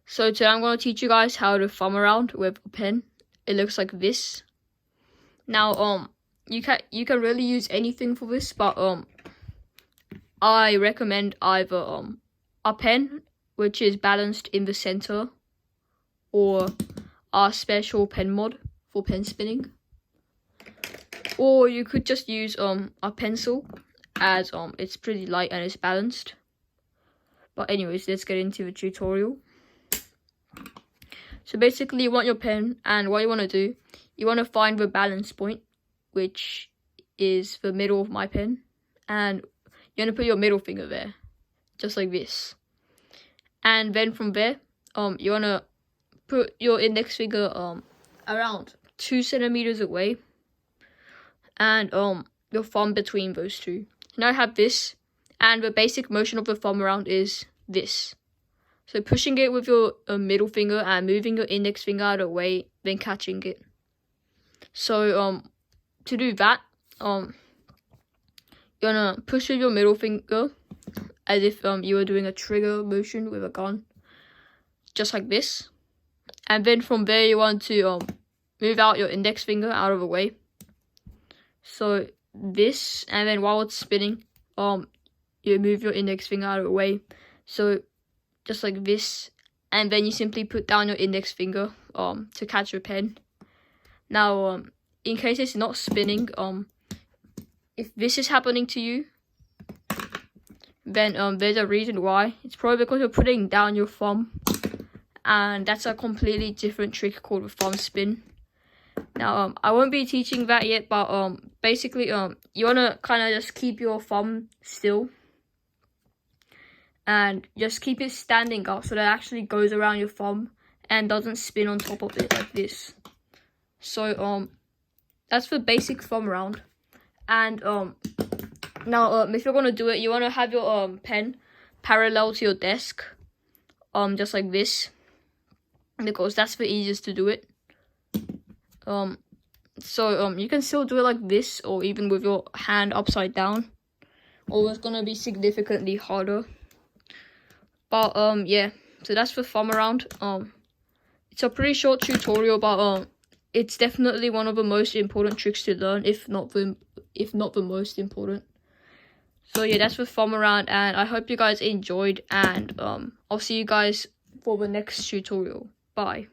So today I'm going to teach you guys how to thumb around with a pen. It looks like this. Now you can really use anything for this, but I recommend either a pen which is balanced in the center, or a special pen mod for pen spinning, or you could just use a pencil, as it's pretty light and it's balanced. But anyways, let's get into the tutorial. So basically, you want your pen, and what you want to do, you want to find the balance point, which is the middle of my pen, and you want to put your middle finger there, just like this. And then from there, you want to put your index finger around 2 centimeters away, and your thumb between those two. Now I have this, and the basic motion of the thumb around is this. So pushing it with your middle finger and moving your index finger out of the way, then catching it. So to do that, you're gonna push with your middle finger as if you were doing a trigger motion with a gun, just like this. And then from there, you want to move out your index finger out of the way. So this, and then while it's spinning, you move your index finger out of the way. So just like this, and then you simply put down your index finger to catch your pen. Now in case it's not spinning, if this is happening to you, then there's a reason why. It's probably because you're putting down your thumb, and that's a completely different trick called the thumb spin. Now I won't be teaching that yet, but basically you want to kind of just keep your thumb still and just keep it standing up so that it actually goes around your thumb and doesn't spin on top of it like this. So that's the basic thumb round. And now if you're gonna do it, you want to have your pen parallel to your desk, just like this, because that's the easiest to do it. So you can still do it like this, or even with your hand upside down, or it's gonna be significantly harder. But yeah, so that's the thumb around. It's a pretty short tutorial, but it's definitely one of the most important tricks to learn, if not the most important. So yeah, that's the thumb around, and I hope you guys enjoyed, and I'll see you guys for the next tutorial. Bye.